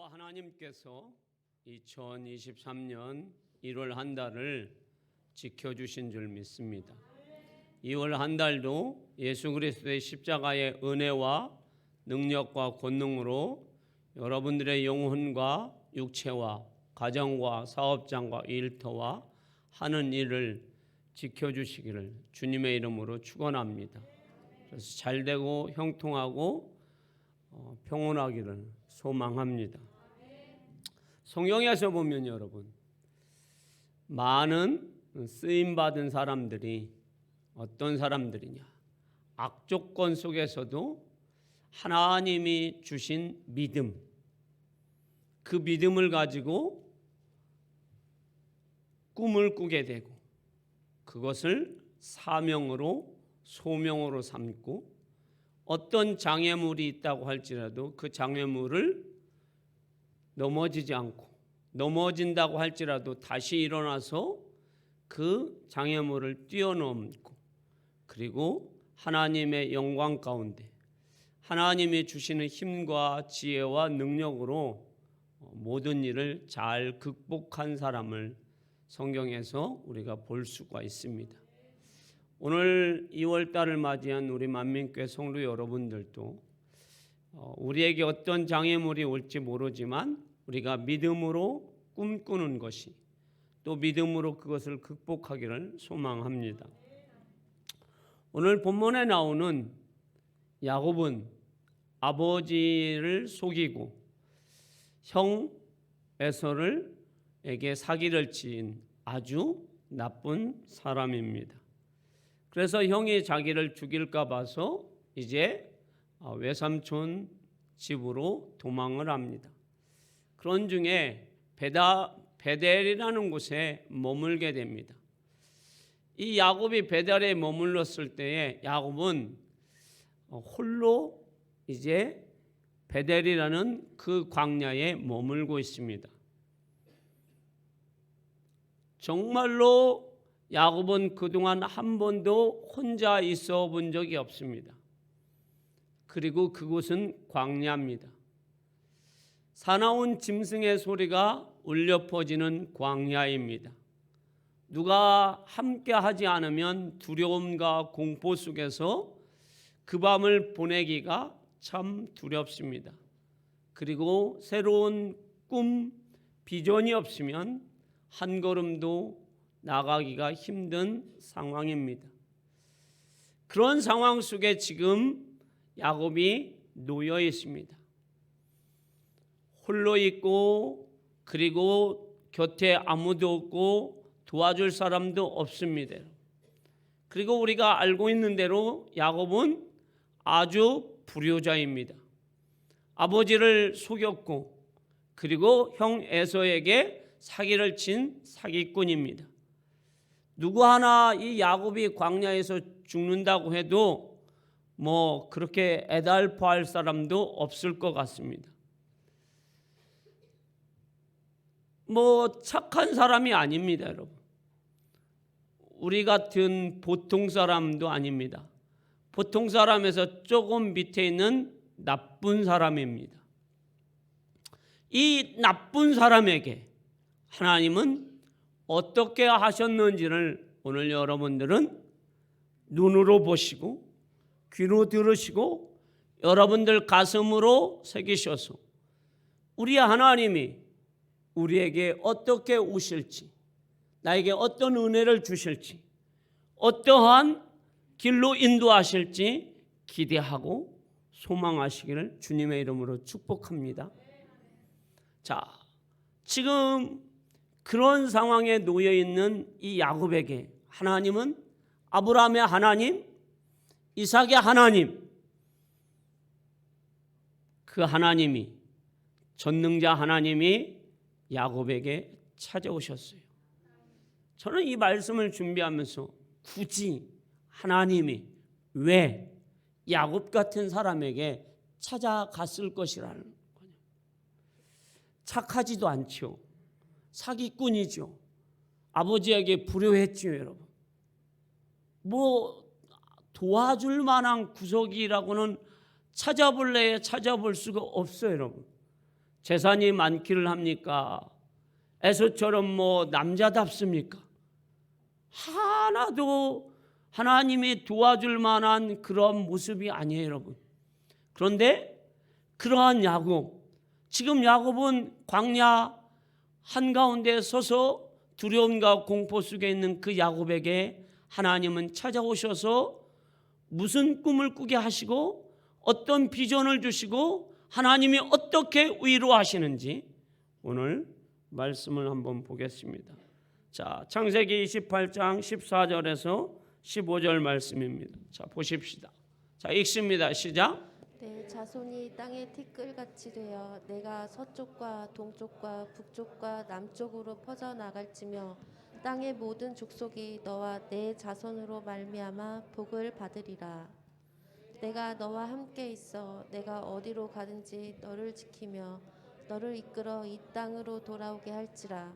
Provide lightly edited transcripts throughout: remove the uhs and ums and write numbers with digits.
저와 하나님께서 2023년 1월 한 달을 지켜주신 줄 믿습니다. 2월 한 달도 예수 그리스도의 십자가의 은혜와 능력과 권능으로 여러분들의 영혼과 육체와 가정과 사업장과 일터와 하는 일을 지켜주시기를 주님의 이름으로 축원합니다. 그래서 잘되고 형통하고 평온하기를 소망합니다. 성경에서 보면 여러분, 많은 쓰임받은 사람들이 어떤 사람들이냐, 악조건 속에서도 하나님이 주신 믿음, 그 믿음을 가지고 꿈을 꾸게 되고 그것을 사명으로 소명으로 삼고 어떤 장애물이 있다고 할지라도 그 장애물을 넘어지지 않고 넘어진다고 할지라도 다시 일어나서 그 장애물을 뛰어넘고 그리고 하나님의 영광 가운데 하나님이 주시는 힘과 지혜와 능력으로 모든 일을 잘 극복한 사람을 성경에서 우리가 볼 수가 있습니다. 오늘 2월 달을 맞이한 우리 만민교회 성도 여러분들도 우리에게 어떤 장애물이 올지 모르지만 우리가 믿음으로 꿈꾸는 것이 또 믿음으로 그것을 극복하기를 소망합니다. 오늘 본문에 나오는 야곱은 아버지를 속이고 형 에서에게 사기를 친 아주 나쁜 사람입니다. 그래서 형이 자기를 죽일까 봐서 이제 외삼촌 집으로 도망을 합니다. 그런 중에 베델이라는 곳에 머물게 됩니다. 이 야곱이 베델에 머물렀을 때에 야곱은 홀로 이제 베델이라는 그 광야에 머물고 있습니다. 정말로 야곱은 그동안 한 번도 혼자 있어 본 적이 없습니다. 그리고 그곳은 광야입니다. 사나운 짐승의 소리가 울려 퍼지는 광야입니다. 누가 함께 하지 않으면 두려움과 공포 속에서 그 밤을 보내기가 참 두렵습니다. 그리고 새로운 꿈, 비전이 없으면 한 걸음도 나가기가 힘든 상황입니다. 그런 상황 속에 지금 야곱이 놓여 있습니다. 홀로 있고 그리고 곁에 아무도 없고 도와줄 사람도 없습니다. 그리고 우리가 알고 있는 대로 야곱은 아주 불효자입니다. 아버지를 속였고 그리고 형 에서에게 사기를 친 사기꾼입니다. 누구 하나 이 야곱이 광야에서 죽는다고 해도 그렇게 애달퍼할 사람도 없을 것 같습니다. 착한 사람이 아닙니다, 여러분. 우리 같은 보통 사람도 아닙니다. 보통 사람에서 조금 밑에 있는 나쁜 사람입니다. 이 나쁜 사람에게 하나님은 어떻게 하셨는지를 오늘 여러분들은 눈으로 보시고 귀로 들으시고 여러분들 가슴으로 새기셔서 우리 하나님이 우리에게 어떻게 오실지 나에게 어떤 은혜를 주실지 어떠한 길로 인도하실지 기대하고 소망하시기를 주님의 이름으로 축복합니다. 자, 지금 그런 상황에 놓여 있는 이 야곱에게 하나님은 아브라함의 하나님, 이삭의 하나님, 그 하나님이 전능자 하나님이 야곱에게 찾아오셨어요. 저는 이 말씀을 준비하면서 굳이 하나님이 왜 야곱 같은 사람에게 찾아갔을 것이라는 거예요. 착하지도 않죠. 사기꾼이죠. 아버지에게 불효했지요, 여러분. 도와줄 만한 구석이라고는 찾아볼 수가 없어요, 여러분. 재산이 많기를 합니까? 에서처럼 뭐 남자답습니까? 하나도 하나님이 도와줄 만한 그런 모습이 아니에요, 여러분. 그런데 그러한 야곱, 지금 야곱은 광야 한가운데 서서 두려움과 공포 속에 있는 그 야곱에게 하나님은 찾아오셔서 무슨 꿈을 꾸게 하시고 어떤 비전을 주시고 하나님이 어떻게 위로하시는지 오늘 말씀을 한번 보겠습니다. 자, 창세기 28장 14절에서 15절 말씀입니다. 자, 보십시다. 자, 읽습니다. 시작. 내 자손이 땅에 티끌같이 되어 내가 서쪽과 동쪽과 북쪽과 남쪽으로 퍼져 나갈지며 땅의 모든 족속이 너와 내 자손으로 말미암아 복을 받으리라. 내가 너와 함께 있어 내가 어디로 가든지 너를 지키며 너를 이끌어 이 땅으로 돌아오게 할지라.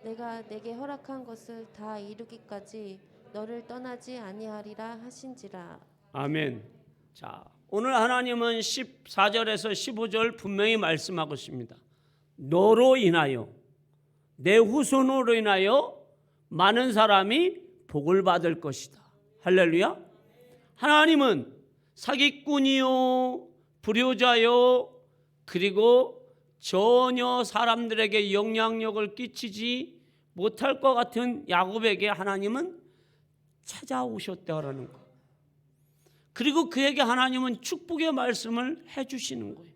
내가 내게 허락한 것을 다 이루기까지 너를 떠나지 아니하리라 하신지라. 아멘. 자, 오늘 하나님은 14절에서 15절 분명히 말씀하고 있습니다. 너로 인하여, 내 후손으로 인하여 많은 사람이 복을 받을 것이다. 할렐루야. 하나님은 사기꾼이요, 불효자요, 그리고 전혀 사람들에게 영향력을 끼치지 못할 것 같은 야곱에게 하나님은 찾아오셨다라는 거. 그리고 그에게 하나님은 축복의 말씀을 해주시는 거예요.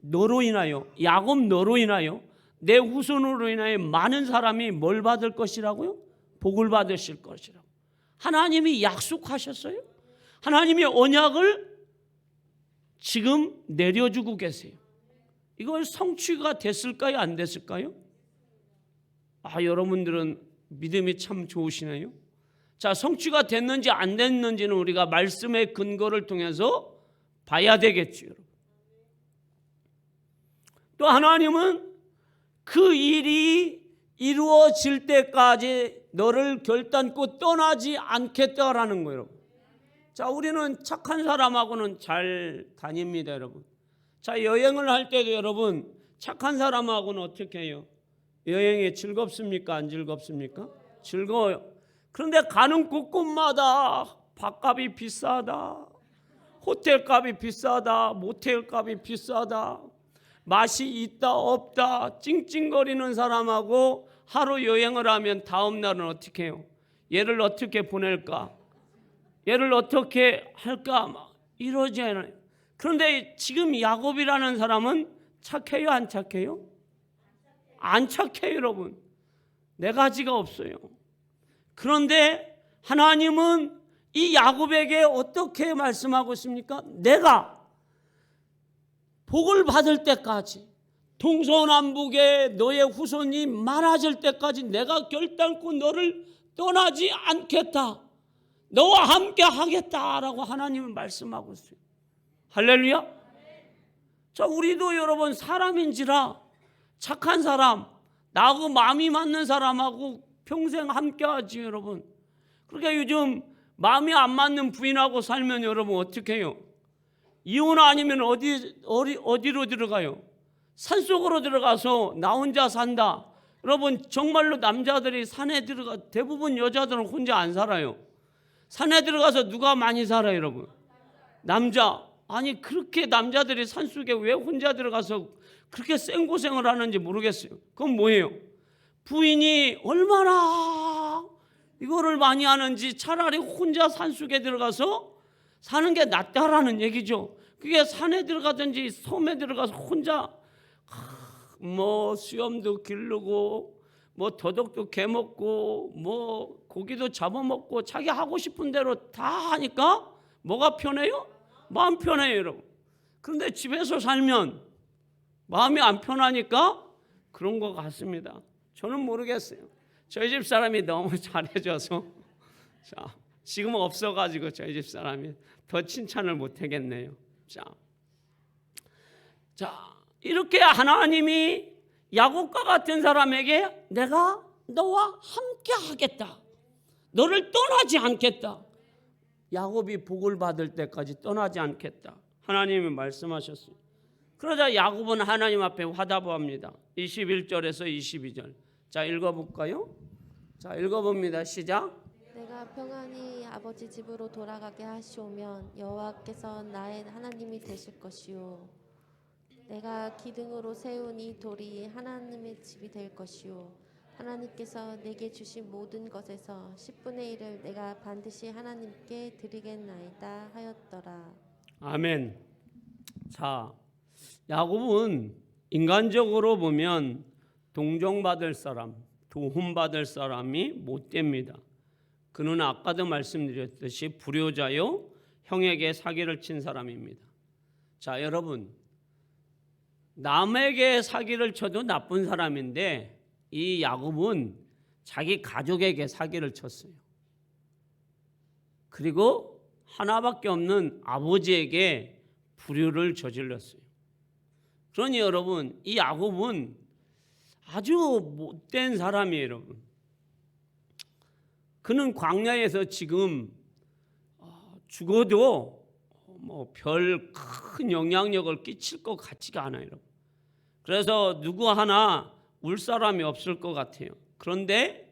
너로 인하여, 야곱 너로 인하여, 내 후손으로 인하여 많은 사람이 뭘 받을 것이라고요? 복을 받으실 것이라고. 하나님이 약속하셨어요. 하나님의 언약을 지금 내려주고 계세요. 이걸 성취가 됐을까요? 안 됐을까요? 여러분들은 믿음이 참 좋으시네요. 자, 성취가 됐는지 안 됐는지는 우리가 말씀의 근거를 통해서 봐야 되겠죠, 여러분. 또 하나님은 그 일이 이루어질 때까지 너를 결단코 떠나지 않겠다라는 거예요, 여러분. 자, 우리는 착한 사람하고는 잘 다닙니다, 여러분. 자, 여행을 할 때도 여러분 착한 사람하고는 어떻게 해요? 여행이 즐겁습니까? 안 즐겁습니까? 즐거워요. 그런데 가는 곳곳마다 밥값이 비싸다, 호텔값이 비싸다, 모텔값이 비싸다, 맛이 있다 없다 찡찡거리는 사람하고 하루 여행을 하면 다음 날은 어떻게 해요? 얘를 어떻게 보낼까? 얘를 어떻게 할까? 막 이러지 않아요. 그런데 지금 야곱이라는 사람은 착해요, 안 착해요? 안 착해요, 여러분. 네 가지가 없어요. 그런데 하나님은 이 야곱에게 어떻게 말씀하고 있습니까? 내가 복을 받을 때까지, 동서남북에 너의 후손이 많아질 때까지 내가 결단코 너를 떠나지 않겠다, 너와 함께 하겠다라고 하나님은 말씀하고 있어요. 할렐루야. 자, 우리도 여러분 사람인지라 착한 사람, 나하고 마음이 맞는 사람하고 평생 함께 하지, 여러분. 그러니까 요즘 마음이 안 맞는 부인하고 살면 여러분 어떻게 해요? 이혼 아니면 어디로 들어가요? 산속으로 들어가서 나 혼자 산다. 여러분 정말로 남자들이 산에 들어가, 대부분 여자들은 혼자 안 살아요. 산에 들어가서 누가 많이 살아요, 여러분? 남자. 아니 그렇게 남자들이 산속에 왜 혼자 들어가서 그렇게 생고생을 하는지 모르겠어요. 그건 뭐예요? 부인이 얼마나 이거를 많이 하는지 차라리 혼자 산속에 들어가서 사는 게 낫다라는 얘기죠. 그게 산에 들어가든지 섬에 들어가서 혼자 뭐 수염도 기르고 뭐 더덕도 개먹고 뭐 고기도 잡아먹고 자기 하고 싶은 대로 다 하니까 뭐가 편해요? 마음 편해요, 여러분. 그런데 집에서 살면 마음이 안 편하니까 그런 것 같습니다. 저는 모르겠어요. 저희 집 사람이 너무 잘해줘서 자, 지금 없어가지고 저희 집 사람이 더 칭찬을 못하겠네요. 자, 이렇게 하나님이 야곱과 같은 사람에게 내가 너와 함께 하겠다, 너를 떠나지 않겠다, 야곱이 복을 받을 때까지 떠나지 않겠다 하나님이 말씀하셨어요. 그러자 야곱은 하나님 앞에 화답합니다. 21절에서 22절. 자, 읽어볼까요? 자, 읽어봅니다. 시작. 내가 평안히 아버지 집으로 돌아가게 하시오면 여호와께서 나의 하나님이 되실 것이요 내가 기둥으로 세운 이 돌이 하나님의 집이 될 것이요 하나님께서 내게 주신 모든 것에서 10분의 1을 내가 반드시 하나님께 드리겠나이다 하였더라. 아멘. 자, 야곱은 인간적으로 보면 동정받을 사람, 도움받을 사람이 못 됩니다. 그는 아까도 말씀드렸듯이 불효자요 형에게 사기를 친 사람입니다. 자, 여러분, 남에게 사기를 쳐도 나쁜 사람인데 이 야곱은 자기 가족에게 사기를 쳤어요. 그리고 하나밖에 없는 아버지에게 불효를 저질렀어요. 그러니 여러분, 이 야곱은 아주 못된 사람이에요, 여러분. 그는 광야에서 지금 죽어도 뭐 별 큰 영향력을 끼칠 것 같지가 않아요, 여러분. 그래서 누구 하나 울 사람이 없을 것 같아요. 그런데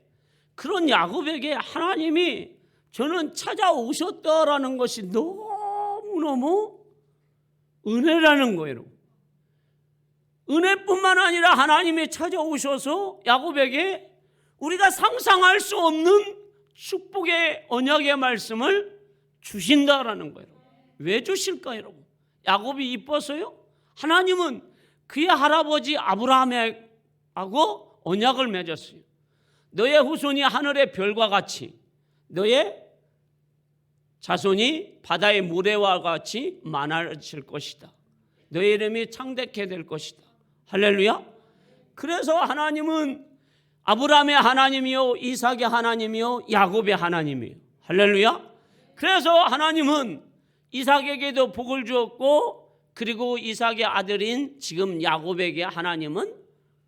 그런 야곱에게 하나님이 저는 찾아오셨다라는 것이 너무너무 은혜라는 거예요, 여러분. 은혜뿐만 아니라 하나님이 찾아오셔서 야곱에게 우리가 상상할 수 없는 축복의 언약의 말씀을 주신다라는 거예요. 왜 주실까요, 여러분? 야곱이 이뻐서요? 하나님은 그의 할아버지 아브라함하고 언약을 맺었어요. 너의 후손이 하늘의 별과 같이, 너의 자손이 바다의 모래와 같이 많아질 것이다. 너의 이름이 창대케 될 것이다. 할렐루야. 그래서 하나님은 아브라함의 하나님이요, 이삭의 하나님이요, 야곱의 하나님이요. 할렐루야. 그래서 하나님은 이삭에게도 복을 주었고, 그리고 이삭의 아들인 지금 야곱에게 하나님은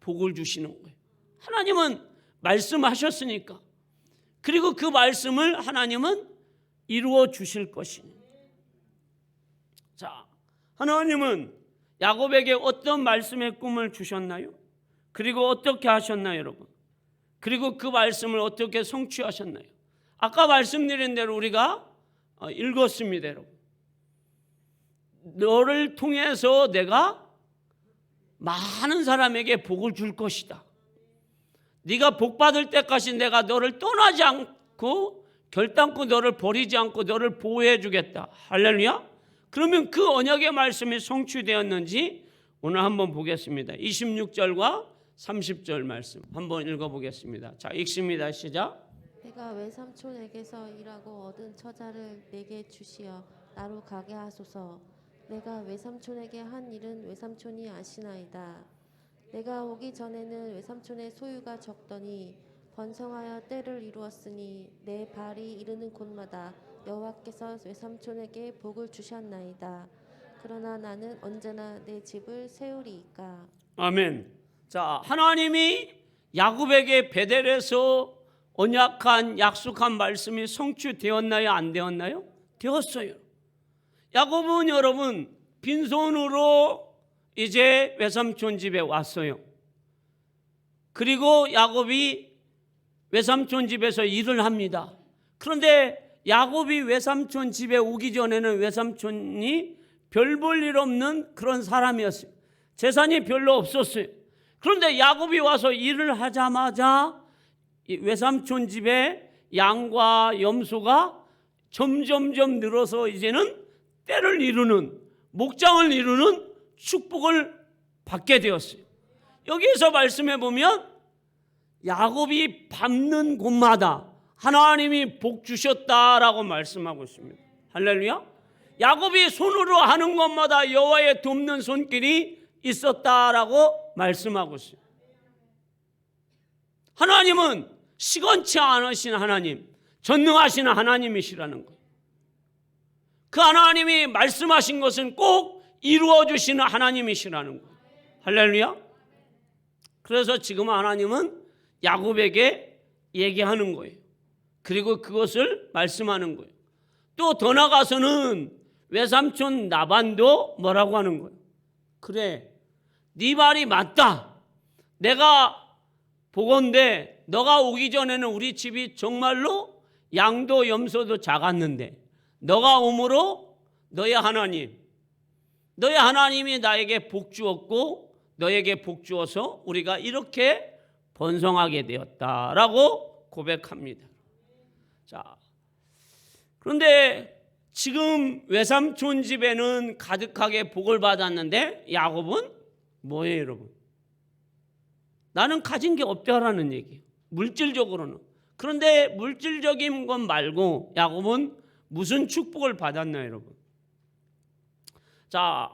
복을 주시는 거예요. 하나님은 말씀하셨으니까. 그리고 그 말씀을 하나님은 이루어 주실 것입니다. 자, 하나님은 야곱에게 어떤 말씀의 꿈을 주셨나요? 그리고 어떻게 하셨나요, 여러분? 그리고 그 말씀을 어떻게 성취하셨나요? 아까 말씀드린 대로 우리가 읽었습니다, 여러분. 너를 통해서 내가 많은 사람에게 복을 줄 것이다. 네가 복 받을 때까지 내가 너를 떠나지 않고 결단코 너를 버리지 않고 너를 보호해 주겠다. 할렐루야. 그러면 그 언약의 말씀이 성취되었는지 오늘 한번 보겠습니다. 26절과 30절 말씀 한번 읽어보겠습니다. 자, 읽습니다. 시작. 내가 외삼촌에게서 일하고 얻은 처자를 내게 주시어 나로 가게 하소서. 내가 외삼촌에게 한 일은 외삼촌이 아시나이다. 내가 오기 전에는 외삼촌의 소유가 적더니 번성하여 때를 이루었으니 내 발이 이르는 곳마다 여호와께서 외삼촌에게 복을 주셨나이다. 그러나 나는 언제나 내 집을 세우리이까. 아멘. 자, 하나님이 야곱에게 베델에서 언약한 약속한 말씀이 성취되었나요? 안 되었나요? 되었어요. 야곱은 여러분 빈손으로 이제 외삼촌 집에 왔어요. 그리고 야곱이 외삼촌 집에서 일을 합니다. 그런데 야곱이 외삼촌 집에 오기 전에는 외삼촌이 별 볼 일 없는 그런 사람이었어요. 재산이 별로 없었어요. 그런데 야곱이 와서 일을 하자마자 외삼촌 집에 양과 염소가 점점점 늘어서 이제는 때를 이루는, 목장을 이루는 축복을 받게 되었어요. 여기에서 말씀해 보면 야곱이 밟는 곳마다 하나님이 복 주셨다라고 말씀하고 있습니다. 할렐루야. 야곱이 손으로 하는 것마다 여호와의 돕는 손길이 있었다라고 말씀하고 있어요. 하나님은 시건치 않으신 하나님, 전능하신 하나님이시라는 거예요. 그 하나님이 말씀하신 것은 꼭 이루어 주시는 하나님이시라는 거예요. 할렐루야. 그래서 지금 하나님은 야곱에게 얘기하는 거예요. 그리고 그것을 말씀하는 거예요. 또 더 나가서는 외삼촌 나반도 뭐라고 하는 거예요? 그래, 네 말이 맞다. 내가 보건대 너가 오기 전에는 우리 집이 정말로 양도 염소도 작았는데 너가 오므로 너의 하나님이 나에게 복 주었고 너에게 복 주어서 우리가 이렇게 번성하게 되었다라고 고백합니다. 자, 그런데 지금 외삼촌 집에는 가득하게 복을 받았는데 야곱은 뭐예요, 여러분? 나는 가진 게 없다라는 얘기예요. 물질적으로는. 그런데 물질적인 것 말고 야곱은 무슨 축복을 받았나요, 여러분? 자,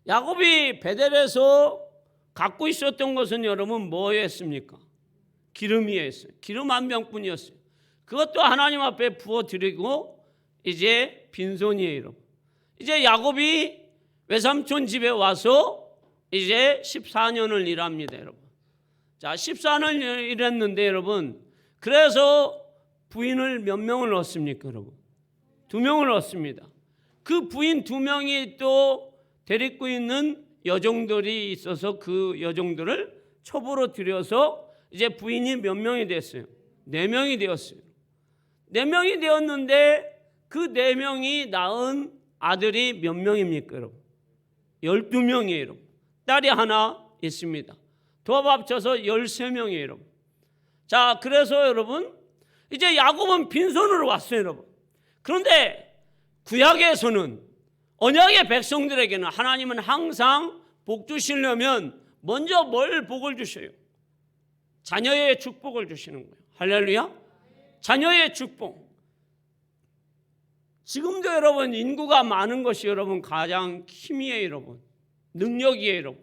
야곱이 베델에서 갖고 있었던 것은 여러분 뭐였습니까? 기름이었어요. 기름 한 병뿐이었어요. 그것도 하나님 앞에 부어드리고 이제 빈손이에요, 여러분. 이제 야곱이 외삼촌 집에 와서 이제 14년을 일합니다, 여러분. 자, 14년을 일했는데 여러분, 그래서 부인을 몇 명을 얻습니까, 여러분? 2명을 얻습니다. 그 부인 2명이 또 데리고 있는 여종들이 있어서 그 여종들을 첩으로 들여서 이제 부인이 몇 명이 됐어요? 4명이 되었어요. 4명이 되었는데 그 4명이 낳은 아들이 몇 명입니까, 여러분? 12명이에요, 여러분. 딸이 하나 있습니다. 도합 합쳐서 13명이에요, 여러분. 자, 그래서 여러분 이제 야곱은 빈손으로 왔어요, 여러분. 그런데 구약에서는 언약의 백성들에게는 하나님은 항상 복 주시려면 먼저 뭘 복을 주셔요? 자녀의 축복을 주시는 거예요. 할렐루야. 자녀의 축복. 지금도 여러분 인구가 많은 것이 여러분 가장 힘이에요, 여러분. 능력이에요, 여러분.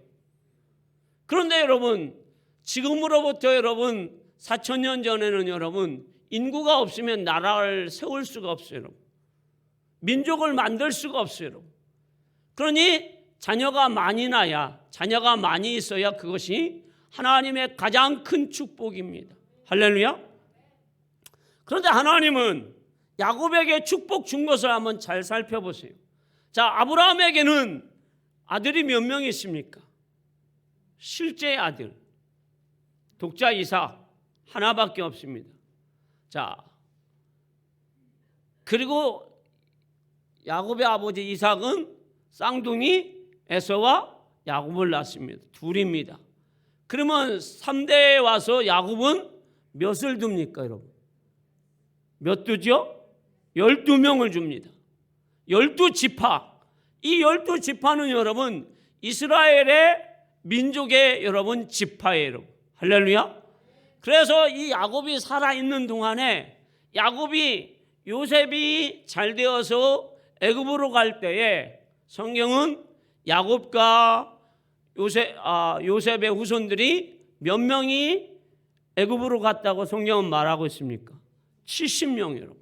그런데 여러분 지금으로부터 여러분 4,000년 전에는 여러분 인구가 없으면 나라를 세울 수가 없어요, 여러분. 민족을 만들 수가 없어요, 여러분. 그러니 자녀가 많이 나야, 자녀가 많이 있어야 그것이 하나님의 가장 큰 축복입니다. 할렐루야. 그런데 하나님은 야곱에게 축복 준 것을 한번 잘 살펴보세요. 자, 아브라함에게는 아들이 몇 명 있습니까? 실제 아들, 독자 이삭 하나밖에 없습니다. 자, 그리고 야곱의 아버지 이삭은 쌍둥이 에서와 야곱을 낳습니다. 둘입니다. 그러면 3대에 와서 야곱은 몇을 둡니까, 여러분? 몇 두죠? 12명을 줍니다. 12지파. 이 12지파는 여러분 이스라엘의 민족의 여러분 지파예요, 여러분. 할렐루야. 그래서 이 야곱이 살아있는 동안에 요셉이 잘 되어서 애굽으로 갈 때에 성경은 야곱과 요셉의 후손들이 몇 명이 애굽으로 갔다고 성경은 말하고 있습니까? 70명, 여러분.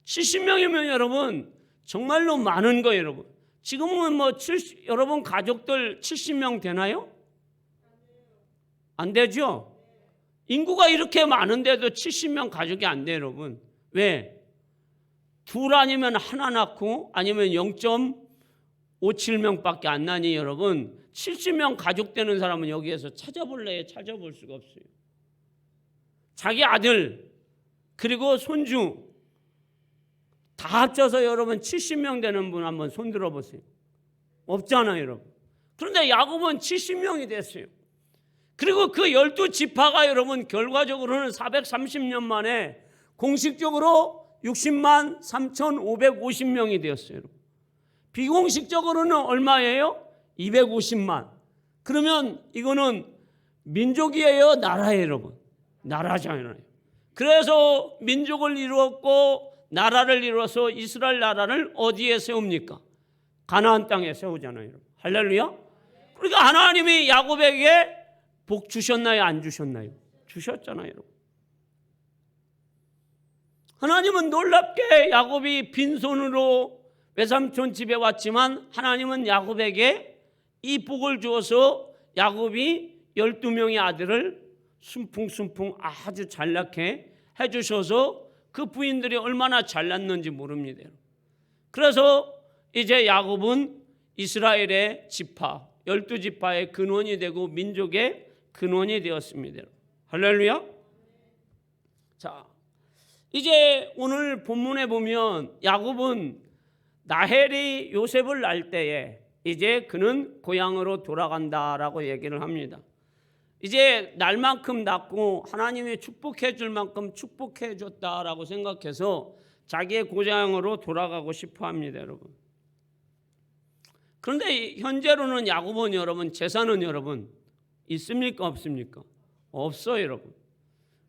70명이면 여러분 정말로 많은 거예요, 여러분. 지금은 여러분 가족들 70명 되나요? 안 되죠? 인구가 이렇게 많은데도 70명 가족이 안 돼요, 여러분. 왜? 둘 아니면 하나 낳고 아니면 0.57명밖에 안 나니 여러분 70명 가족 되는 사람은 여기에서 찾아볼래요? 찾아볼 수가 없어요. 자기 아들 그리고 손주 다 합쳐서 여러분 70명 되는 분 한번 손 들어보세요. 없잖아요, 여러분. 그런데 야곱은 70명이 됐어요. 그리고 그 12지파가 여러분 결과적으로는 430년 만에 공식적으로 60만 3,550명이 되었어요, 여러분. 비공식적으로는 얼마예요? 250만. 그러면 이거는 민족이에요, 나라예요, 여러분? 나라잖아요. 그래서 민족을 이루었고 나라를 이루어서 이스라엘 나라를 어디에 세웁니까? 가나안 땅에 세우잖아요, 여러분. 할렐루야. 그러니까 하나님이 야곱에게 복 주셨나요, 안 주셨나요? 주셨잖아요, 여러분. 하나님은 놀랍게 야곱이 빈손으로 외삼촌 집에 왔지만 하나님은 야곱에게 이 복을 주어서 야곱이 12명의 아들을 순풍순풍 아주 잘나게 해주셔서 그 부인들이 얼마나 잘났는지 모릅니다. 그래서 이제 야곱은 이스라엘의 지파 12지파의 근원이 되고 민족의 근원이 되었습니다. 할렐루야. 자, 이제 오늘 본문에 보면 야곱은 라헬이 요셉을 낳을 때에 이제 그는 고향으로 돌아간다라고 얘기를 합니다. 이제 날만큼 낳고 하나님이 축복해 줄 만큼 축복해 줬다라고 생각해서 자기의 고향으로 돌아가고 싶어 합니다, 여러분. 그런데 현재로는 야곱은 여러분 재산은 여러분 있습니까 없습니까? 없어요, 여러분.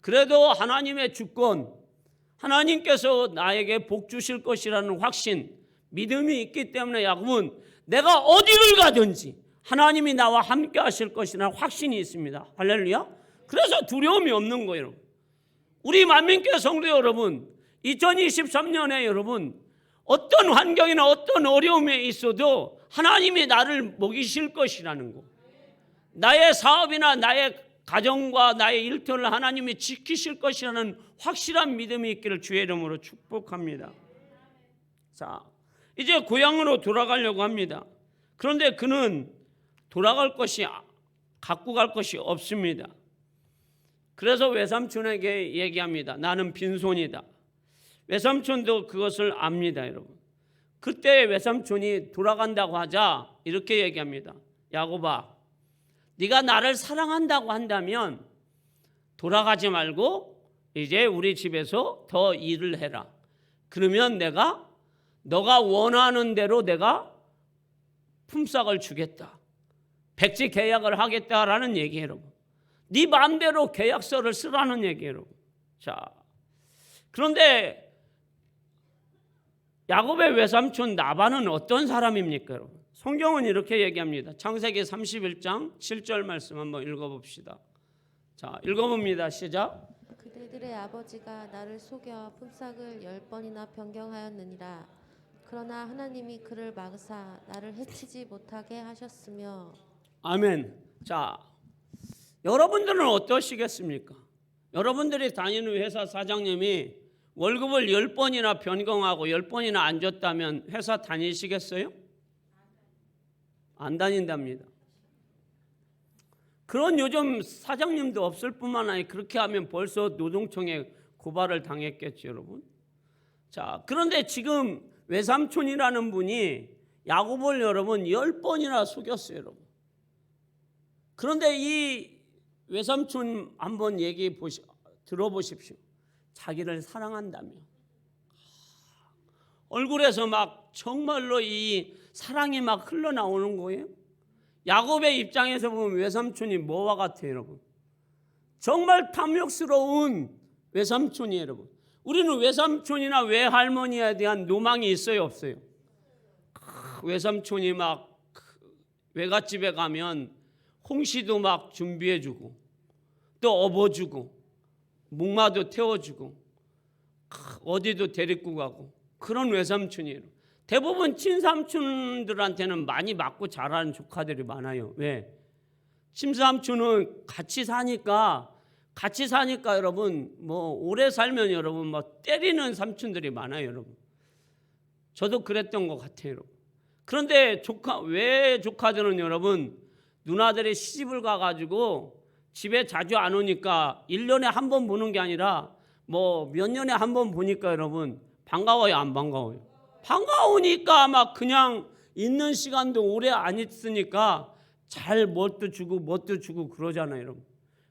그래도 하나님의 주권, 하나님께서 나에게 복 주실 것이라는 확신, 믿음이 있기 때문에 야곱은 내가 어디를 가든지 하나님이 나와 함께 하실 것이라는 확신이 있습니다. 할렐루야. 그래서 두려움이 없는 거예요. 우리 만민교회 성도 여러분, 2023년에 여러분 어떤 환경이나 어떤 어려움에 있어도 하나님이 나를 먹이실 것이라는 거, 나의 사업이나 나의 가정과 나의 일터를 하나님이 지키실 것이라는 확실한 믿음이 있기를 주의 이름으로 축복합니다. 자, 이제 고향으로 돌아가려고 합니다. 그런데 그는 돌아갈 것이, 갖고 갈 것이 없습니다. 그래서 외삼촌에게 얘기합니다. 나는 빈손이다. 외삼촌도 그것을 압니다, 여러분. 그때 외삼촌이 돌아간다고 하자 이렇게 얘기합니다. 야곱아, 네가 나를 사랑한다고 한다면 돌아가지 말고 이제 우리 집에서 더 일을 해라. 그러면 내가 너가 원하는 대로 내가 품삯을 주겠다. 백지 계약을 하겠다라는 얘기예요, 여러분. 네 마음대로 계약서를 쓰라는 얘기예요, 여러분. 자, 그런데 야곱의 외삼촌 라반은 어떤 사람입니까, 여러분? 성경은 이렇게 얘기합니다. 창세기 31장 7절 말씀 한번 읽어봅시다. 자, 읽어봅니다. 시작. 그대들의 아버지가 나를 속여 품삯을 10번이나 변경하였느니라. 그러나 하나님이 그를 막으사 나를 해치지 못하게 하셨으며. 아멘. 자, 여러분들은 어떠시겠습니까? 여러분들이 다니는 회사 사장님이 월급을 10번이나 변경하고 10번이나 안 줬다면 회사 다니시겠어요? 안 다닌답니다. 그런 요즘 사장님도 없을 뿐만 아니라 그렇게 하면 벌써 노동청에 고발을 당했겠죠, 여러분. 자, 그런데 지금 외삼촌이라는 분이 야곱을 여러분 10번이나 속였어요, 여러분. 그런데 이 외삼촌 한번 들어보십시오. 자기를 사랑한다며 얼굴에서 막 정말로 이 사랑이 막 흘러나오는 거예요. 야곱의 입장에서 보면 외삼촌이 뭐와 같아요, 여러분? 정말 탐욕스러운 외삼촌이에요, 여러분. 우리는 외삼촌이나 외할머니에 대한 로망이 있어요, 없어요? 외삼촌이 막 외갓집에 가면 홍시도 막 준비해주고 또 업어주고 목마도 태워주고 어디도 데리고 가고 그런 외삼촌이에요. 대부분 친삼촌들한테는 많이 맞고 자라는 조카들이 많아요. 왜? 친삼촌은 같이 사니까 여러분 뭐 오래 살면 여러분 뭐 때리는 삼촌들이 많아요, 여러분. 저도 그랬던 것 같아요, 여러분. 그런데 조카들은 여러분 누나들이 시집을 가가지고 집에 자주 안 오니까 1년에 한 번 보는 게 아니라 뭐 몇 년에 한 번 보니까 여러분 반가워요, 안 반가워요? 반가우니까 막 그냥 있는 시간도 오래 안 있으니까 잘 뭣도 주고 그러잖아요, 여러분.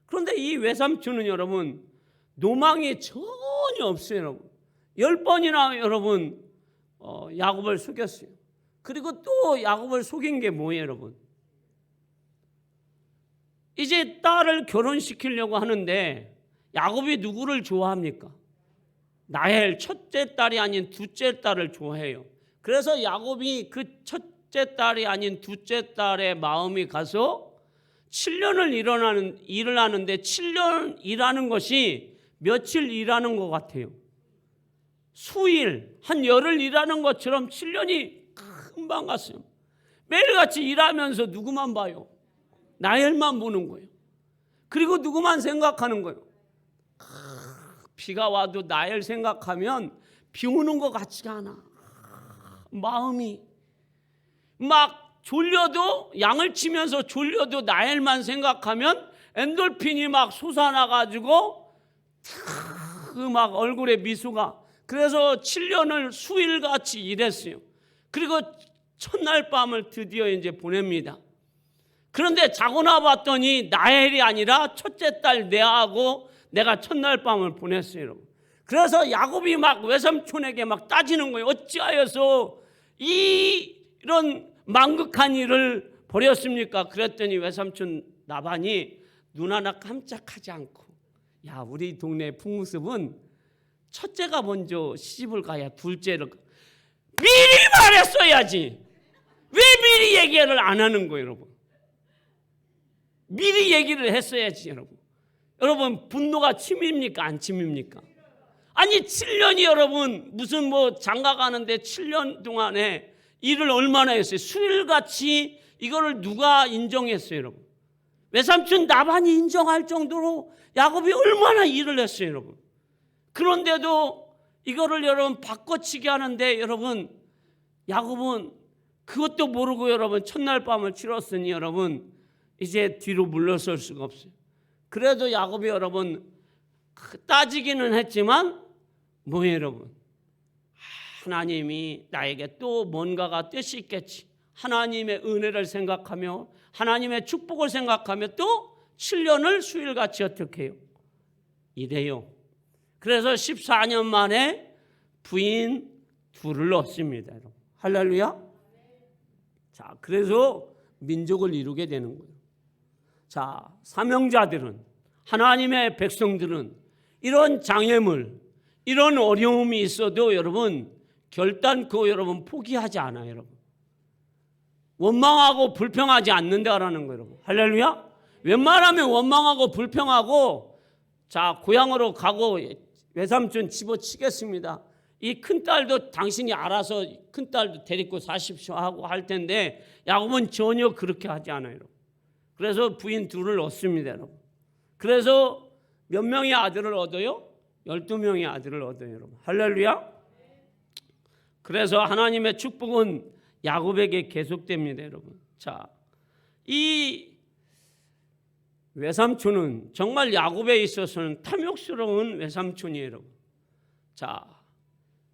그런데 이 외삼촌은 여러분 노망이 전혀 없어요, 여러분. 10번이나 여러분 야곱을 속였어요. 그리고 또 야곱을 속인 게 뭐예요, 여러분? 이제 딸을 결혼시키려고 하는데 야곱이 누구를 좋아합니까? 라헬 첫째 딸이 아닌 둘째 딸을 좋아해요. 그래서 야곱이 그 첫째 딸이 아닌 둘째 딸의 마음이 가서 7년을 일을 하는데 7년 일하는 것이 며칠 일하는 것 같아요. 수일, 한 열흘 일하는 것처럼 7년이 금방 갔어요. 매일같이 일하면서 누구만 봐요? 라헬만 보는 거예요. 그리고 누구만 생각하는 거예요? 비가 와도 라헬 생각하면 비 오는 것 같지가 않아. 마음이 막 졸려도 양을 치면서 졸려도 나엘만 생각하면 엔돌핀이 막 솟아나가지고 막 얼굴에 미소가. 그래서 7년을 수일같이 일했어요. 그리고 첫날 밤을 드디어 이제 보냅니다. 그런데 자고 나봤더니 나엘이 아니라 첫째 딸 레아하고 내가 첫날 밤을 보냈어요, 여러분. 그래서 야곱이 막 외삼촌에게 막 따지는 거예요. 어찌하여서 이런 망극한 일을 벌였습니까? 그랬더니 외삼촌 라반이 눈 하나 깜짝하지 않고, 야, 우리 동네 풍습은 첫째가 먼저 시집을 가야 둘째를 미리 말했어야지. 왜 미리 얘기를 안 하는 거예요, 여러분? 미리 얘기를 했어야지, 여러분. 여러분, 분노가 침입니까? 안 침입니까? 아니, 7년이 여러분, 무슨 뭐 장가 가는데 7년 동안에 일을 얼마나 했어요? 수일같이 이거를 누가 인정했어요, 여러분? 외삼촌 나반이 인정할 정도로 야곱이 얼마나 일을 했어요, 여러분. 그런데도 이거를 여러분 바꿔치기 하는데, 여러분, 야곱은 그것도 모르고 여러분 첫날 밤을 치렀으니 여러분 이제 뒤로 물러설 수가 없어요. 그래도 야곱이 여러분 따지기는 했지만 뭐예요, 여러분? 하나님이 나에게 또 뭔가가 뜻이 있겠지. 하나님의 은혜를 생각하며 하나님의 축복을 생각하며 또 7년을 수일같이 어떻게 해요? 이래요. 그래서 14년 만에 부인 둘을 얻습니다, 여러분. 할렐루야. 자, 그래서 민족을 이루게 되는 거예요. 자, 사명자들은, 하나님의 백성들은 이런 장애물, 이런 어려움이 있어도 여러분 결단코 여러분 포기하지 않아요, 여러분. 원망하고 불평하지 않는다라는 거예요, 여러분. 할렐루야. 웬만하면 원망하고 불평하고, 자, 고향으로 가고 외삼촌 집어치겠습니다. 이 큰딸도 당신이 알아서 큰딸도 데리고 사십시오 하고 할 텐데 야곱은 전혀 그렇게 하지 않아요, 여러분. 그래서 부인 둘을 얻습니다, 여러분. 그래서 몇 명의 아들을 얻어요? 12명의 아들을 얻어요, 여러분. 할렐루야. 그래서 하나님의 축복은 야곱에게 계속됩니다, 여러분. 자, 이 외삼촌은 정말 야곱에 있어서는 탐욕스러운 외삼촌이에요, 여러분. 자,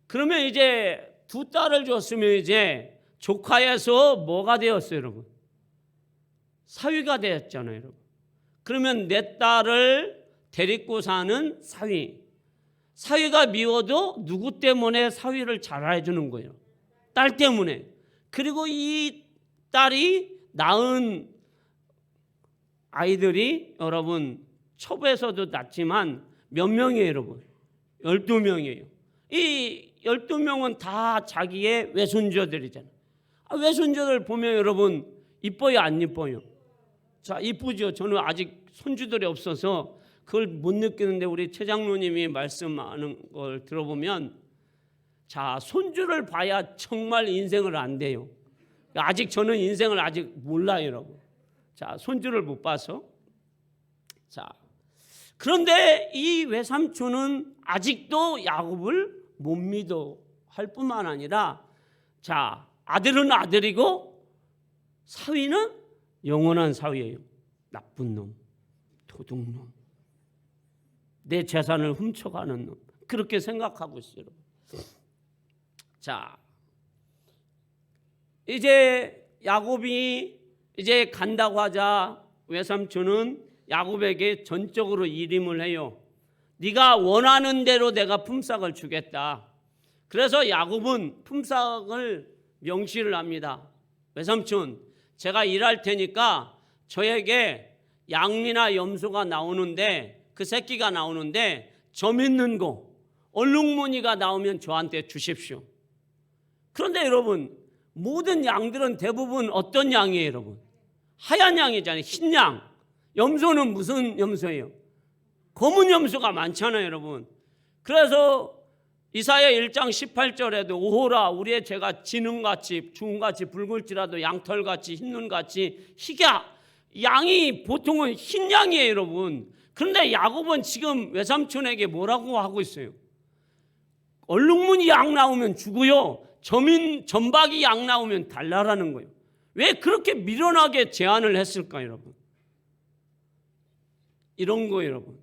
그러면 이제 두 딸을 줬으면 이제 조카에서 뭐가 되었어요, 여러분? 사위가 되었잖아요, 여러분. 그러면 내 딸을 데리고 사는 사위. 사위가 미워도 누구 때문에 사위를 잘 해주는 거예요? 딸 때문에. 그리고 이 딸이 낳은 아이들이 여러분 첩에서도 낳지만 몇 명이에요, 여러분? 12명이에요. 이 12명은 다 자기의 외손자들이잖아요. 외손자들 보면 여러분 이뻐요, 안 이뻐요? 자, 이쁘죠. 저는 아직 손주들이 없어서 그걸 못 느끼는데 우리 최 장로님이 말씀하는 걸 들어보면, 자, 손주를 봐야 정말 인생을 안 돼요. 아직 저는 인생을 아직 몰라요, 여러분. 자, 손주를 못 봐서. 자, 그런데 이 외삼촌은 아직도 야곱을 못 믿어 할 뿐만 아니라, 자, 아들은 아들이고 사위는 영원한 사위예요. 나쁜 놈, 도둑놈, 내 재산을 훔쳐가는 놈, 그렇게 생각하고 있어요. 자, 이제 야곱이 이제 간다고 하자 외삼촌은 야곱에게 전적으로 일임을 해요. 네가 원하는 대로 내가 품삯을 주겠다. 그래서 야곱은 품삯을 명시를 합니다. 외삼촌, 제가 일할 테니까 저에게 양이나 염소가 나오는데, 그 새끼가 나오는데 점 있는 거, 얼룩무늬가 나오면 저한테 주십시오. 그런데 여러분, 모든 양들은 대부분 어떤 양이에요, 여러분? 하얀 양이잖아요. 흰 양. 염소는 무슨 염소예요? 검은 염소가 많잖아요, 여러분. 그래서 이사야 1장 18절에도 오호라, 우리의 죄가 진흥같이 주홍같이 붉을지라도 양털같이 흰눈같이 희가, 양이 보통은 흰 양이에요, 여러분. 그런데 야곱은 지금 외삼촌에게 뭐라고 하고 있어요? 얼룩무늬 양 나오면 주고요, 점박이 양 나오면 달라라는 거예요. 왜 그렇게 미련하게 제안을 했을까 여러분? 이런 거예요 여러분.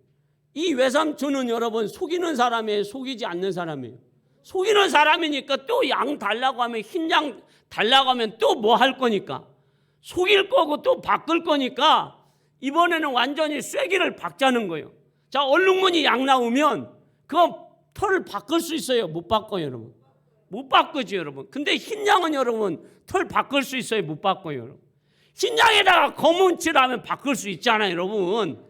이 외삼촌은 여러분 속이는 사람이에요, 속이지 않는 사람이에요? 속이는 사람이니까 또 양 달라고 하면, 흰 양 달라고 하면 또 뭐 할 거니까, 속일 거고 또 바꿀 거니까 이번에는 완전히 쐐기를 박자는 거예요. 자, 얼룩무늬 양 나오면 그거 털을 바꿀 수 있어요, 못 바꿔요 여러분? 못 바꾸지 여러분. 근데 흰 양은 여러분 털 바꿀 수 있어요, 못 바꿔요 여러분? 흰 양에다가 검은 칠하면 바꿀 수 있잖아요 여러분.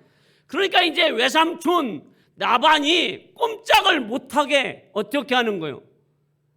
그러니까 이제 외삼촌 라반이 꼼짝을 못하게 어떻게 하는 거예요?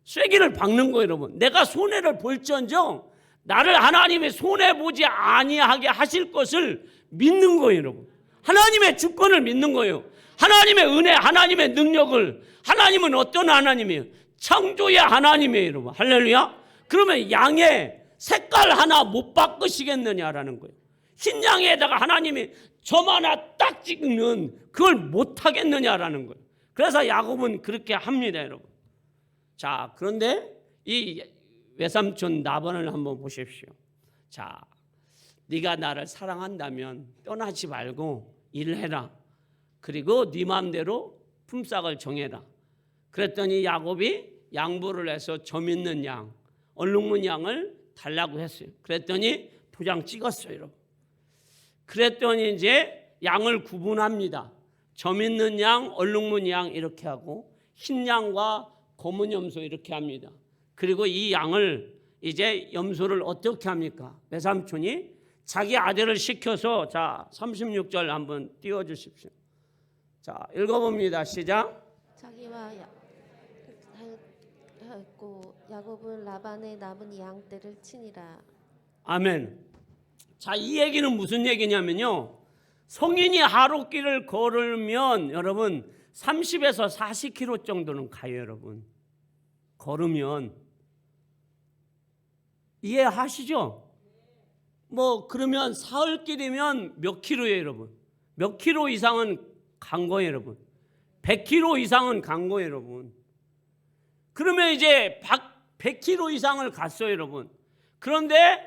쐐기를 박는 거예요 여러분. 내가 손해를 볼지언정 나를 하나님의 손해보지 아니하게 하실 것을 믿는 거예요 여러분. 하나님의 주권을 믿는 거예요. 하나님의 은혜, 하나님의 능력을. 하나님은 어떤 하나님이에요? 창조의 하나님이에요 여러분. 할렐루야. 그러면 양의 색깔 하나 못 바꾸시겠느냐라는 거예요. 흰 양에다가 하나님이 점 하나 딱 찍는 그걸 못 하겠느냐라는 거예요. 그래서 야곱은 그렇게 합니다 여러분. 자, 그런데 이 외삼촌 라반을 한번 보십시오. 자, 네가 나를 사랑한다면 떠나지 말고 일해라. 그리고 네 마음대로 품삯을 정해라. 그랬더니 야곱이 양보를 해서 점 있는 양, 얼룩무늬 양을 달라고 했어요. 그랬더니 도장 찍었어요 여러분. 그랬더니 이제 양을 구분합니다. 점 있는 양, 얼룩무늬 양 이렇게 하고 흰 양과 검은 염소 이렇게 합니다. 그리고 이 양을 이제 염소를 어떻게 합니까? 외삼촌이 자기 아들을 시켜서, 자 36절 한번 띄워주십시오. 자, 읽어봅니다. 시작. 자기와 했고 야곱은 라반의 남은 양떼를 치니라. 아멘. 자, 이 얘기는 무슨 얘기냐면요, 성인이 하루길을 걸으면 여러분 30에서 40km 정도는 가요 여러분. 걸으면. 이해하시죠? 뭐 그러면 사흘길이면 몇 킬로예요 여러분? 몇 킬로 이상은 간 거예요 여러분. 100킬로 이상은 간 거예요 여러분. 그러면 이제 100킬로 이상을 갔어요 여러분. 그런데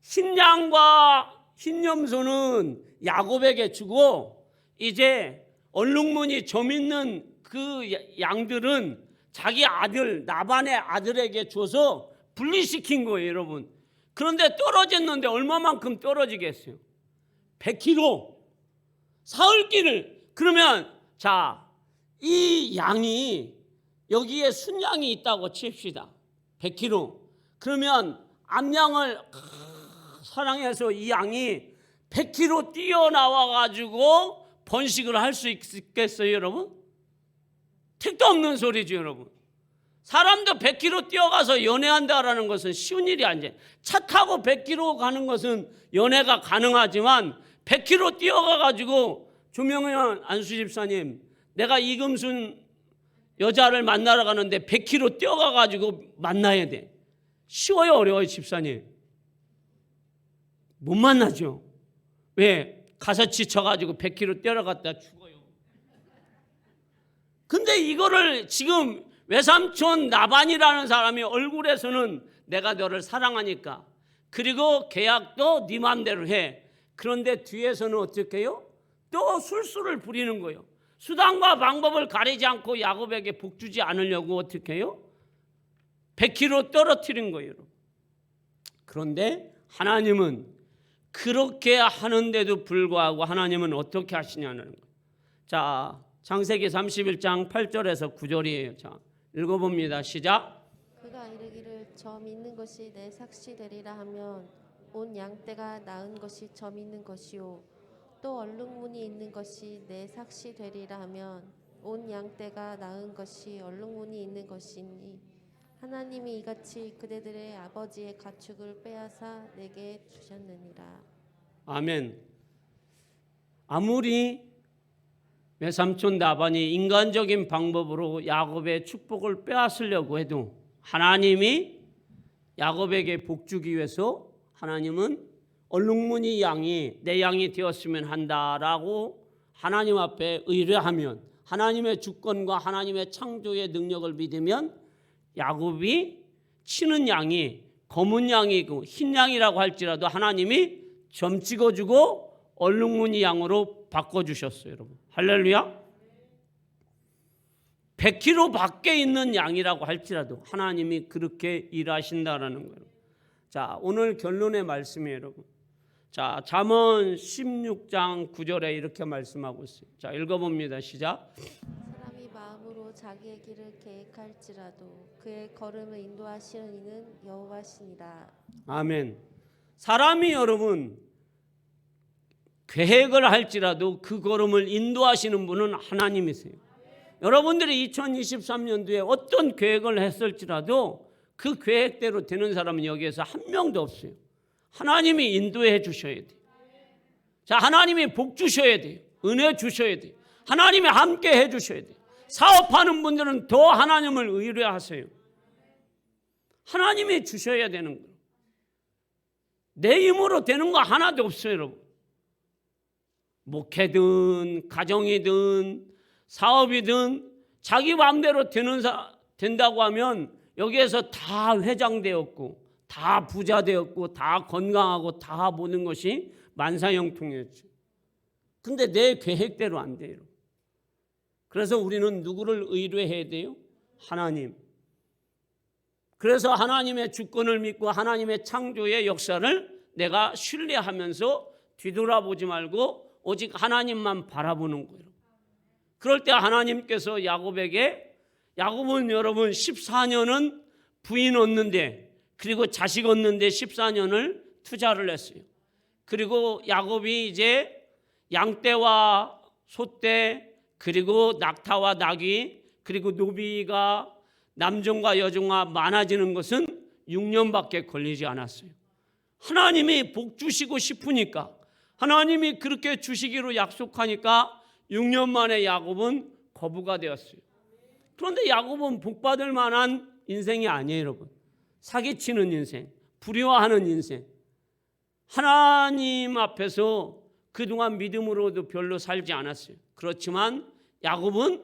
흰 양과 흰 염소는 야곱에게 주고 이제 얼룩무늬 점 있는 그 양들은 자기 아들 라반의 아들에게 줘서 분리시킨 거예요 여러분. 그런데 떨어졌는데 얼마만큼 떨어지겠어요? 100km. 사흘길을. 그러면 자, 이 양이 여기에 순양이 있다고 칩시다. 100km. 그러면 암양을 사랑해서 이 양이 100km 뛰어나와 가지고 번식을 할 수 있겠어요 여러분? 택도 없는 소리죠 여러분. 사람도 100km 뛰어가서 연애한다라는 것은 쉬운 일이 아니에요. 차 타고 100km 가는 것은 연애가 가능하지만 100km 뛰어가 가지고, 조명현 안수 집사님, 내가 이금순 여자를 만나러 가는데 100km 뛰어가 가지고 만나야 돼. 쉬워요 어려워요 집사님? 못 만나죠. 왜? 가서 지쳐가지고 100km 뛰어갔다 죽어요. 근데 이거를 지금 외삼촌 라반이라는 사람이 얼굴에서는 내가 너를 사랑하니까, 그리고 계약도 네 마음대로 해. 그런데 뒤에서는 어떻게 해요? 또 술수를 부리는 거예요. 수단과 방법을 가리지 않고 야곱에게 복주지 않으려고 어떻게 해요? 100km 떨어뜨린 거예요. 그런데 하나님은 그렇게 하는데도 불구하고 하나님은 어떻게 하시냐는 거예요. 자, 창세기 31장 8절에서 9절이에요. 자, 읽어봅니다. 시작. 그가 이르기를 점 있는 것이 내 삭시 되리라 하면 온 양떼가 낳은 것이 점 있는 것이요 또 얼룩무늬 있는 것이 내 삭시 되리라 하면 온 양떼가 낳은 것이 얼룩무늬 있는 것이니 하나님이 이같이 그대들의 아버지의 가축을 빼앗아 내게 주셨느니라. 아멘. 아무리 외삼촌 라반이 인간적인 방법으로 야곱의 축복을 빼앗으려고 해도 하나님이 야곱에게 복 주기 위해서 하나님은 얼룩무늬 양이 내 양이 되었으면 한다라고 하나님 앞에 의뢰하면, 하나님의 주권과 하나님의 창조의 능력을 믿으면 야곱이 치는 양이 검은 양이고 흰 양이라고 할지라도 하나님이 점 찍어주고 얼룩무늬 양으로 바꿔주셨어요. 여러분 할렐루야. 100kg 밖에 있는 양이라고 할지라도 하나님이 그렇게 일하신다라는 거예요. 자, 오늘 결론의 말씀이에요, 여러분. 자, 잠언 16장 9절에 이렇게 말씀하고 있어요. 자, 읽어봅니다. 시작. 사람이 마음으로 자기의 길을 계획할지라도 그의 걸음을 인도하시는 이는 여호와시니라. 아멘. 사람이 여러분 계획을 할지라도 그 걸음을 인도하시는 분은 하나님이세요. 여러분들이 2023년도에 어떤 계획을 했을지라도 그 계획대로 되는 사람은 여기에서 한 명도 없어요. 하나님이 인도해 주셔야 돼요. 자, 하나님이 복 주셔야 돼요. 은혜 주셔야 돼요. 하나님이 함께 해 주셔야 돼요. 사업하는 분들은 더 하나님을 의뢰하세요. 하나님이 주셔야 되는 거예요. 내 힘으로 되는 거 하나도 없어요, 여러분. 목회든 가정이든 사업이든 자기 마음대로 된다고 하면 여기에서 다 회장되었고 다 부자 되었고 다 건강하고 다 모든 것이 만사형통이었죠. 근데 내 계획대로 안 돼요. 그래서 우리는 누구를 의뢰해야 돼요? 하나님. 그래서 하나님의 주권을 믿고 하나님의 창조의 역사를 내가 신뢰하면서 뒤돌아보지 말고 오직 하나님만 바라보는 거예요. 그럴 때 하나님께서 야곱은 여러분 14년은 부인 얻는데 그리고 자식 얻는데 14년을 투자를 했어요. 그리고 야곱이 이제 양떼와 소떼 그리고 낙타와 나귀 그리고 노비가 남종과 여종과 많아지는 것은 6년밖에 걸리지 않았어요. 하나님이 복 주시고 싶으니까 하나님이 그렇게 주시기로 약속하니까 6년 만에 야곱은 거부가 되었어요. 그런데 야곱은 복받을 만한 인생이 아니에요, 여러분. 사기치는 인생, 불의화하는 인생. 하나님 앞에서 그동안 믿음으로도 별로 살지 않았어요. 그렇지만 야곱은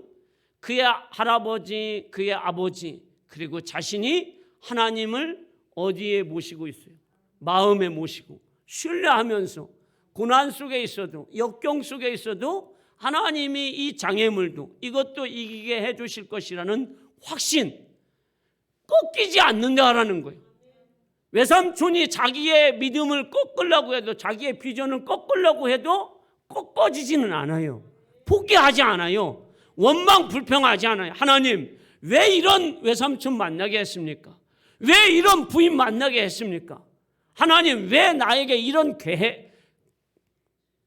그의 할아버지, 그의 아버지 그리고 자신이 하나님을 어디에 모시고 있어요? 마음에 모시고 신뢰하면서 고난 속에 있어도 역경 속에 있어도 하나님이 이 장애물도 이것도 이기게 해 주실 것이라는 확신 꺾이지 않는다라는 거예요. 외삼촌이 자기의 믿음을 꺾으려고 해도 자기의 비전을 꺾으려고 해도 꺾어지지는 않아요. 포기하지 않아요. 원망 불평하지 않아요. 하나님 왜 이런 외삼촌 만나게 했습니까? 왜 이런 부인 만나게 했습니까? 하나님 왜 나에게 이런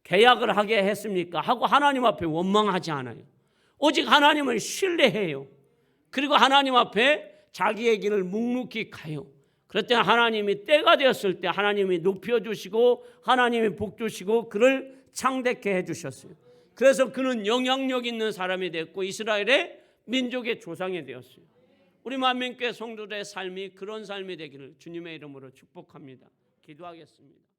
계약을 하게 했습니까? 하고 하나님 앞에 원망하지 않아요. 오직 하나님을 신뢰해요. 그리고 하나님 앞에 자기의 길을 묵묵히 가요. 그럴 때 하나님이 때가 되었을 때 하나님이 높여주시고 하나님이 복 주시고 그를 창대케 해주셨어요. 그래서 그는 영향력 있는 사람이 됐고 이스라엘의 민족의 조상이 되었어요. 우리 만민교회 성도들의 삶이 그런 삶이 되기를 주님의 이름으로 축복합니다. 기도하겠습니다.